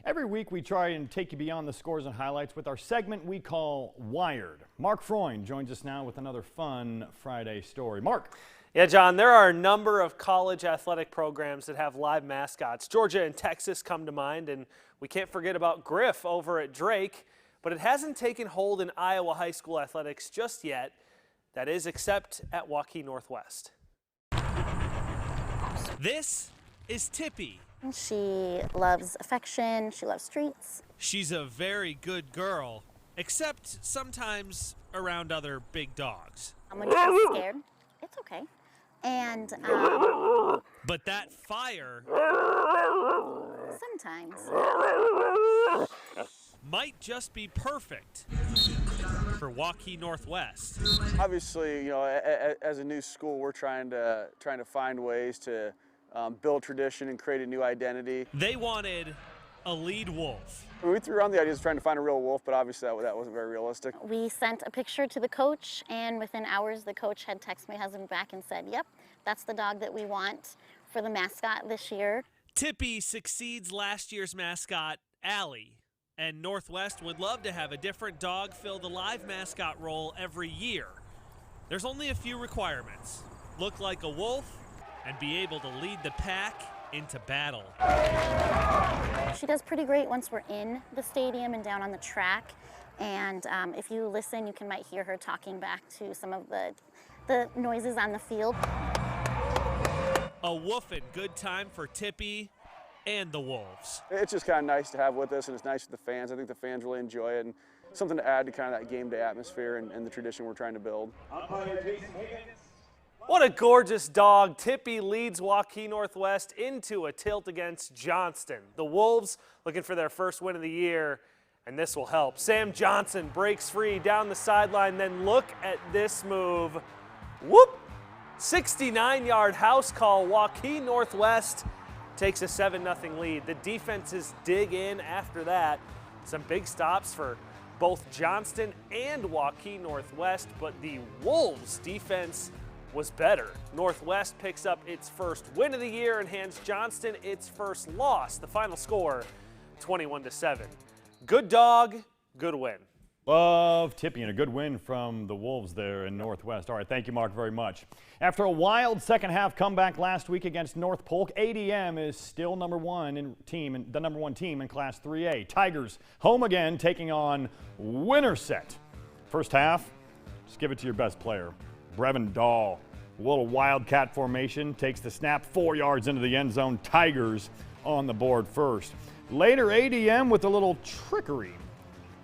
Every week we try and take you beyond the scores and highlights with our segment we call Wired. Mark Freund joins us now with another fun Friday story. Mark. Yeah, John, there are a number of college athletic programs that have live mascots. Georgia and Texas come to mind, and we can't forget about Griff over at Drake, but it hasn't taken hold in Iowa high school athletics just yet. That is, except at Waukee Northwest. This is Tippy. She loves affection, she loves treats. She's a very good girl, except sometimes around other big dogs. When she's scared, it's okay. And, But that fire sometimes might just be perfect for Waukee Northwest. Obviously, you know, as a new school, we're trying to find ways to build tradition and create a new identity. They wanted a lead wolf. We threw around the ideas of trying to find a real wolf, but obviously that wasn't very realistic. we sent a picture to the coach, and within hours the coach had texted my husband back and said, yep, that's the dog that we want for the mascot this year. Tippy succeeds last year's mascot, Allie, and Northwest would love to have a different dog fill the live mascot role every year. There's only a few requirements. Look like a wolf and be able to lead the pack into battle. She does pretty great once we're in the stadium and down on the track. And if you listen, you might hear her talking back to some of the noises on the field. A woofing good time for Tippy and the Wolves. It's just kind of nice to have with us, and it's nice with the fans. I think the fans really enjoy it, and something to add to kind of that game day atmosphere and the tradition we're trying to build. What a gorgeous dog. Tippy leads Waukee Northwest into a tilt against Johnston. The Wolves looking for their first win of the year, and this will help. Sam Johnson breaks free down the sideline, then look at this move. Whoop! 69-yard house call. Waukee Northwest takes a 7-0 lead. The defenses dig in after that. Some big stops for both Johnston and Waukee Northwest, but the Wolves' defense was better. Northwest picks up its first win of the year and hands Johnston its first loss. The final score, 21-7. Good dog, good win. Love Tippy, and a good win from the Wolves there in Northwest. All right, thank you, Mark, very much. After a wild second-half comeback last week against North Polk, ADM is still the number one team in Class 3A. Tigers home again, taking on Winterset. First half, just give it to your best player, Brevin Dahl. A little wildcat formation, takes the snap 4 yards into the end zone. Tigers on the board first. Later, ADM with a little trickery.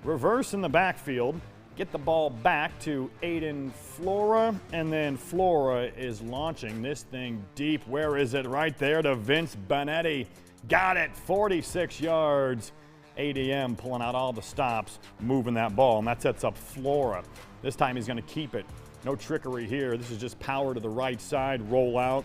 Reverse in the backfield, get the ball back to Aiden Flora, and then Flora is launching this thing deep. Where is it? Right there to Vince Bonetti. Got it, 46 yards. ADM pulling out all the stops, moving that ball, and that sets up Flora. This time he's going to keep it. No trickery here. This is just power to the right side, roll out.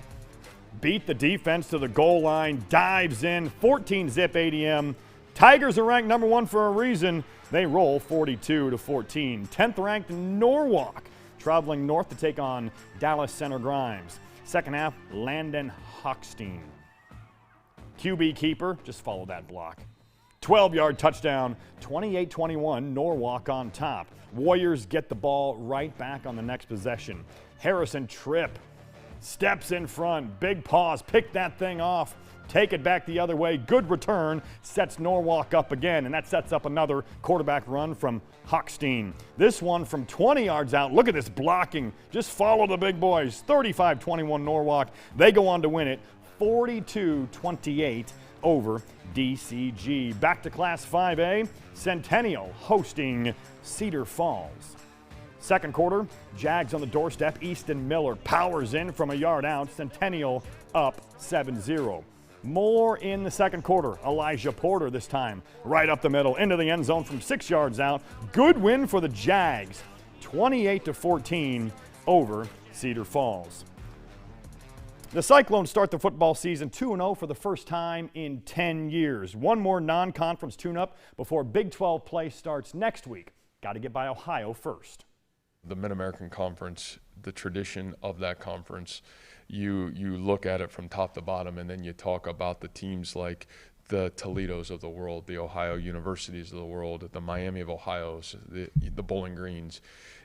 Beat the defense to the goal line, dives in, 14-zip ADM. Tigers are ranked number one for a reason. They roll 42-14. 10th ranked Norwalk traveling north to take on Dallas Center Grimes. Second half, Landon Hochstein. QB keeper, just follow that block. 12-yard touchdown, 28-21, Norwalk on top. Warriors get the ball right back on the next possession. Harrison Tripp steps in front, big paws, pick that thing off, take it back the other way. Good return, sets Norwalk up again, and that sets up another quarterback run from Hochstein. This one from 20 yards out. Look at this blocking. Just follow the big boys. 35-21 Norwalk. They go on to win it 42-28 over DCG. Back to Class 5A, Centennial hosting Cedar Falls. Second quarter, Jags on the doorstep. Easton Miller powers in from a yard out. Centennial up 7-0. More in the second quarter. Elijah Porter this time right up the middle into the end zone from 6 yards out. Good win for the Jags, 28-14 over Cedar Falls. The Cyclones start the football season 2-0 for the first time in 10 years. One more non-conference tune-up before Big 12 play starts next week. Got to get by Ohio first. The Mid-American Conference, the tradition of that conference, you look at it from top to bottom, and then you talk about the teams like the Toledos of the world, the Ohio Universities of the world, the Miami of Ohio's, the Bowling Greens,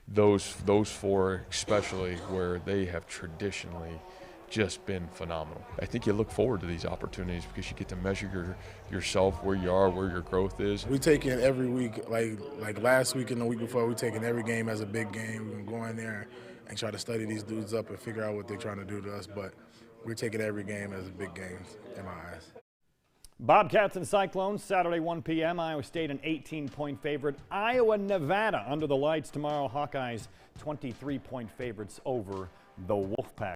those four especially, where they have traditionally just been phenomenal. I think you look forward to these opportunities because you get to measure yourself, where you are, where your growth is. We take it every week, like last week and the week before, we taking every game as a big game. We're going to go in there and try to study these dudes up and figure out what they're trying to do to us, but we're taking every game as a big game in my eyes. Bobcats and Cyclones, Saturday 1 p.m. Iowa State an 18-point favorite. Iowa, Nevada under the lights tomorrow. Hawkeyes 23-point favorites over the Wolfpack.